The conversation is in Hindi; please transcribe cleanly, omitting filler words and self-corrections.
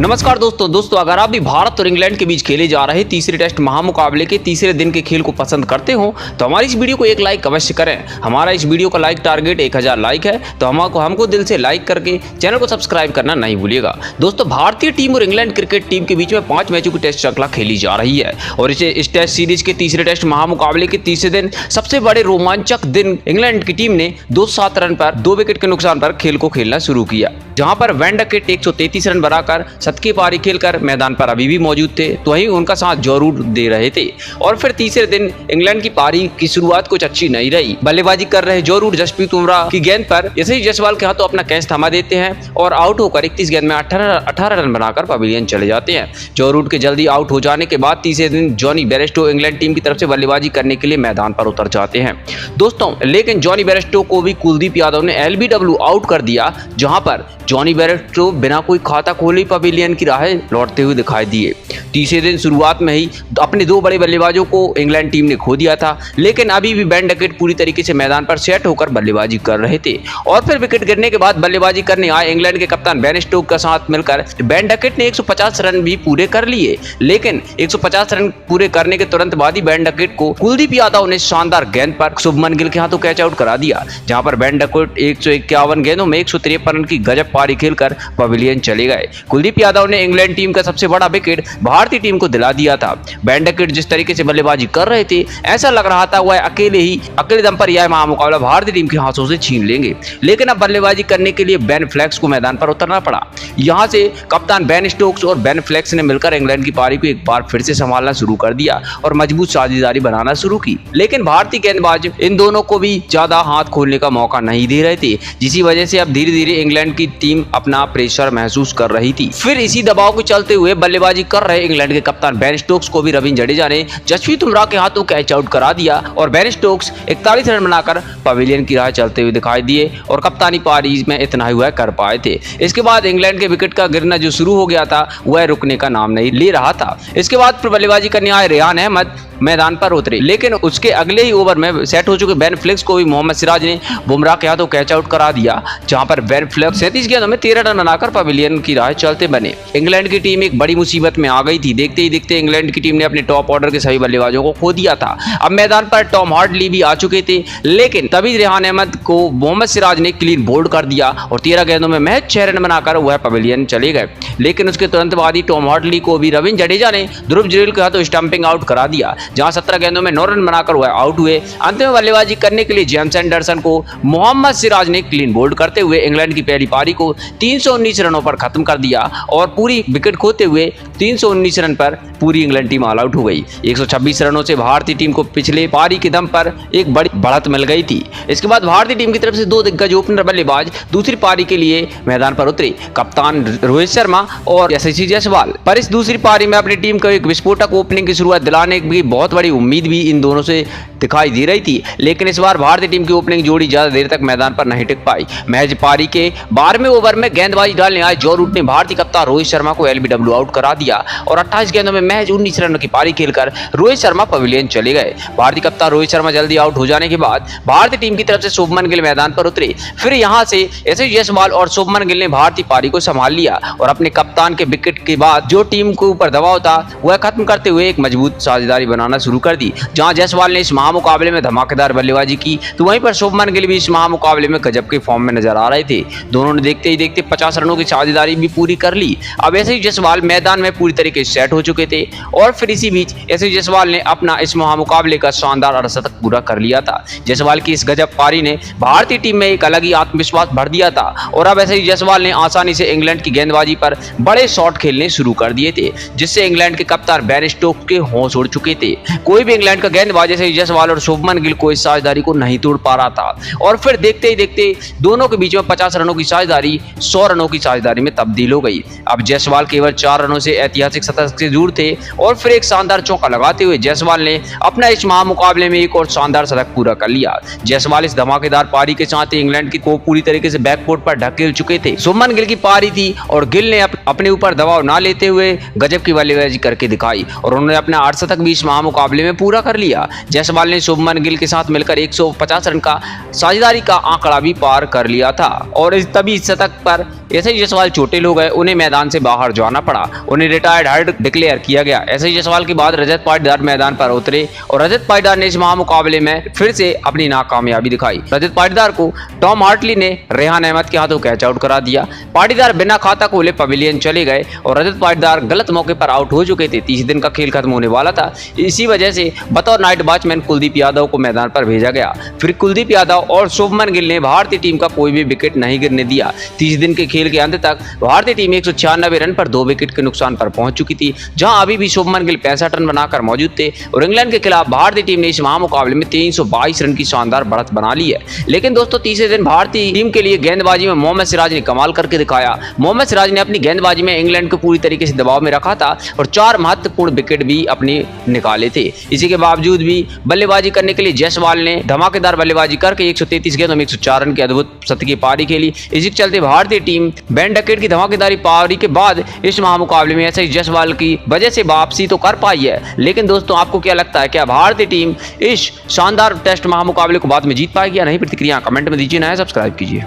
नमस्कार दोस्तों अगर आप भी भारत और इंग्लैंड के बीच खेले जा रहे तीसरे टेस्ट महामुकाबले के तीसरे दिन के खेल को पसंद करते हो तो हमारी इस वीडियो को एक लाइक अवश्य करें। हमारा इस वीडियो का लाइक टारगेट 1000 लाइक है, तो हमको दिल से लाइक करके चैनल को सब्सक्राइब करना नहीं भूलिएगा। दोस्तों, भारतीय टीम और इंग्लैंड क्रिकेट टीम के बीच में 5 मैचों की टेस्ट श्रृंखला खेली जा रही है और इस टेस्ट सीरीज के तीसरे टेस्ट महामुकाबले के तीसरे दिन सबसे बड़े रोमांचक दिन इंग्लैंड की टीम ने 207 रन पर 2 विकेट के नुकसान पर खेल को खेलना शुरू किया, जहां पर वैन डकेट 133 रन बनाकर शतकीय पारी खेलकर मैदान पर अभी भी मौजूद थे, तो वहीं उनका साथ जरूर दे रहे थे। और फिर तीसरे दिन इंग्लैंड की पारी की शुरुआत कुछ अच्छी नहीं रही। बल्लेबाजी कर रहे जरूर जसप्रीत बुमराह की गेंद पर यशस्वी जायसवाल के हाथों अपना कैच थमा देते हैं और आउट होकर 31 गेंद में 18 रन बनाकर पवेलियन चले जाते हैं। जरूर के जल्दी आउट हो जाने के बाद तीसरे दिन जॉनी बेयरस्टो इंग्लैंड टीम की तरफ से बल्लेबाजी करने के लिए मैदान पर उतर जाते हैं दोस्तों, लेकिन जॉनी बेयरस्टो को भी कुलदीप यादव ने LBW आउट कर दिया, जहां पर जॉनी बेयरस्टो बिना कोई खाता खोले पवेलियन की राह लौटते हुए दिखाई दिए। तीसरे दिन शुरुआत में ही अपने 2 बड़े बल्लेबाजों को इंग्लैंड टीम ने खो दिया था, लेकिन अभी भी वैन डकेट पूरी तरीके से मैदान पर सेट होकर बल्लेबाजी कर रहे थे। और फिर विकेट गिरने के बाद बल्लेबाजी करने आए इंग्लैंड के कप्तान बेन स्टोक्स के साथ मिलकर वैन डकेट ने 150 रन भी पूरे कर लिए, लेकिन 150 रन पूरे करने के तुरंत बाद ही वैन डकेट को कुलदीप यादव ने शानदार गेंद पर शुभमन गिल के हाथों कैच आउट करा दिया, जहां पर वैन डकेट 151 गेंदों में 153 रन की गजब पारी खेलकर पवेलियन चले गए। कुलदीप यादव ने इंग्लैंड टीम का सबसे बड़ा विकेट भारतीय टीम को दिला दिया था। वैन डकेट जिस तरीके से बल्लेबाजी कर रहे थे, ऐसा लग रहा था वह अकेले दम पर यह महामुकाबला भारतीय टीम के हाथों से छीन लेंगे, लेकिन अब बल्लेबाजी करने के लिए बेन फ्लेक्स को मैदान पर उतरना पड़ा। यहां से कप्तान बेन स्टोक्स और बेन फ्लेक्स ने मिलकर इंग्लैंड की पारी को एक बार फिर से संभालना शुरू कर दिया और मजबूत साझेदारी बनाना शुरू की, लेकिन भारतीय गेंदबाज इन दोनों को भी ज्यादा हाथ खोलने का मौका नहीं दे रहे थे, जिसी वजह से अब धीरे धीरे इंग्लैंड की टीम अपना प्रेशर महसूस कर रही थी। फिर इसी दबाव को चलते हुए बल्लेबाजी कर रहे इंग्लैंड के कप्तान बेन स्टोक्स को भी रविंद्र जडेजा ने जसप्रीत बुमराह के हाथों कैच आउट करा दिया और बेन स्टोक्स 41 रन बनाकर पवेलियन की राह चलते हुए दिखाई दिए और कप्तानी पारी में इतना ही वह कर पाए थे। इसके बाद इंग्लैंड के विकेट का गिरना जो शुरू हो गया था वह रुकने का नाम नहीं ले रहा था। इसके बाद फिर बल्लेबाजी करने आए रेहान अहमद मैदान पर उतरे, लेकिन उसके अगले ही ओवर में सेट हो चुके बेन फ्लेक्स को भी मोहम्मद सिराज ने बुमराह के हाथों कैच आउट करा दिया, जहां पर बेन फ्लेक्स 37 गेंदों में 13 रन बनाकर पवेलियन की राह चलते बने। इंग्लैंड की टीम एक बड़ी मुसीबत में आ गई थी। देखते ही देखते इंग्लैंड की टीम ने अपने टॉप ऑर्डर के सभी बल्लेबाजों को खो दिया था। अब मैदान पर टॉम हार्डली भी आ चुके थे, लेकिन तभी रेहान अहमद को मोहम्मद सिराज ने क्लीन बोल्ड कर दिया और 13 गेंदों में महज 6 रन बनाकर वह पवेलियन चले गए। लेकिन उसके तुरंत बाद ही टॉम हार्डली को भी रविंद्र जडेजा ने ध्रुव जुरैल के हाथों स्टंपिंग आउट करा दिया, जहां 17 गेंदों में 9 रन बनाकर वह आउट हुए। अंत में बल्लेबाजी करने के लिए जेम्स एंडरसन को मोहम्मद सिराज ने क्लीन बोल्ड करते हुए इंग्लैंड की पहली पारी को 319 रनों पर खत्म कर दिया और पूरी विकेट खोते हुए 319 रन पर पूरी इंग्लैंड टीम ऑल आउट हो गई। 126 रनों से भारतीय टीम को पिछले पारी के दम पर एक बड़ी बढ़त मिल गई थी। इसके बाद भारतीय टीम की तरफ से 2 दिग्गज ओपनर बल्लेबाज दूसरी पारी के लिए मैदान पर उतरे, कप्तान रोहित शर्मा और यशस्वी जायसवाल। पर इस दूसरी पारी में अपनी टीम को एक विस्फोटक ओपनिंग की शुरुआत दिलाने की बहुत बड़ी उम्मीद भी इन दोनों से दिखाई दे रही थी, लेकिन इस बार भारतीय टीम की ओपनिंग जोड़ी ज्यादा देर तक मैदान पर नहीं टिक पाई। मैच पारी के 12वें ओवर में गेंदबाजी डालने आए जॉ रूट ने भारतीय कप्तान रोहित शर्मा को LBW आउट करा दिया और 28 गेंदों में महज 19 रनों की पारी खेलकर रोहित शर्मा पवेलियन चले गए। भारतीय कप्तान रोहित शर्मा जल्दी आउट हो जाने के बाद भारतीय टीम की तरफ से शुभमन गिल मैदान पर उतरे। फिर यहां से यशस्वी जायसवाल और शुभमन गिल ने भारतीय पारी को संभाल लिया और अपने कप्तान के विकेट के बाद जो टीम के ऊपर दबाव था वह खत्म करते हुए एक मजबूत साझेदारी बनाना शुरू कर दी। जहां जायसवाल ने इस महामुकाबले में धमाकेदार बल्लेबाजी की, तो वहीं पर शुभमन गिल भी इस महामुकाबले में गजब के फॉर्म में नजर आ रहे थे। दोनों ने देखते ही देखते 50 रनों की साझेदारी भी पूरी कर ली। अब यशस्वी जायसवाल मैदान में पूरी तरीके से सेट हो चुके थे और फिर इसी बीच यशस्वी जायसवाल ने अपना इस महामुकाबले का शानदार अर्धशतक पूरा कर लिया था। जायसवाल की इस गजब पारी ने भारतीय टीम में एक अलग ही आत्मविश्वास भर दिया था और अब यशस्वी जायसवाल ने आसानी से इंग्लैंड की गेंदबाजी पर बड़े शॉट खेलने शुरू कर दिए थे, जिससे इंग्लैंड के कप्तान बेन स्टोक्स के होश उड़ चुके थे। कोई भी इंग्लैंड का गेंदबाज यशस्वी जायसवाल और शुभमन गिल को इस साझेदारी को नहीं तोड़ पा रहा था और फिर देखते ही देखते दोनों के बीच में 50 रनों की साझेदारी 100 रनों की साझेदारी में तब्दील हो गई। अब जायसवाल केवल 4 रनों से ऐतिहासिक शतक से दूर थे और फिर एक शानदार चौका लगाते हुए जायसवाल ने अपना इस महामुकाबले में एक और शानदार शतक पूरा कर लिया। जायसवाल इस धमाकेदार पारी के साथ ही इंग्लैंड को पूरी तरीके से बैकफुट पर ढकेल चुके थे। शुभमन गिल की पारी थी और गिल ने अपने ऊपर दबाव ना लेते हुए गजब की बल्लेबाजी करके दिखाई और उन्होंने अपना 8 शतक भी इस महामुकाबले में पूरा कर लिया। जायसवाल ने शुभमन गिल के साथ मिलकर 150 रन का साझेदारी का आंकड़ा भी पार कर लिया था और तभी इस शतक पर यशस्वी जायसवाल चोटिल हो गए, उन्हें मैदान से बाहर जाना पड़ा, उन्हें रिटायर्ड हर्ड डिक्लेयर किया गया। यशस्वी जायसवाल के बाद रजत पाटीदार मैदान पर उतरे और रजत पाटीदार ने इस महामुकाबले में फिर से अपनी नाकामयाबी दिखाई। रजत पाटीदार को टॉम हार्टली ने रेहान अहमद के हाथों कैच आउट करा दिया। पाटीदार बिना खाता खोले पवेलियन चले गए और रजत पाटीदार गलत मौके पर आउट हो चुके थे। 30 दिन का खेल खत्म होने वाला था। इसी वजह से बतौर नाइट वॉचमैन कुलदीप यादव को मैदान पर भेजा गया। फिर कुलदीप यादव और शुभमन गिल ने भारतीय टीम का कोई भी विकेट नहीं गिरने दिया। 30 दिन के खेल के अंत तक भारतीय टीम 196 रन पर 2 विकेट के नुकसान पर पहुंच चुकी थी, जहां अभी भी शुभमन गिल 65 रन बनाकर मौजूद थे और इंग्लैंड के खिलाफ भारतीय टीम ने इस महामुकाबले में 322 रन की शानदार बढ़त बना ली है। लेकिन दोस्तों तीसरे दिन भारतीय टीम के लिए गेंदबाजी में मोहम्मद सिराज ने कमाल करके दिखाया। मोहम्मद सिराज ने अपनी गेंदबाजी में इंग्लैंड को पूरी तरीके से दबाव में रखा था और 4 महत्वपूर्ण विकेट भी अपने निकाले थे। इसी के बावजूद भी बल्लेबाजी करने के लिए जायसवाल ने धमाकेदार बल्लेबाजी करके 133 गेंदों में 104 रन की अद्भुत शतकीय पारी खेली। इसी के चलते भारतीय टीम बेन डकेट की धमाकेदार पारी के बाद इस महामुकाबले में यशस्वी जायसवाल की वजह से वापसी तो कर पाई है। लेकिन दोस्तों आपको क्या लगता है, क्या भारतीय टीम इस शानदार टेस्ट महामुकाबले को बाद में जीत पाएगी या नहीं? प्रतिक्रिया कमेंट में दीजिए, नया सब्सक्राइब कीजिए।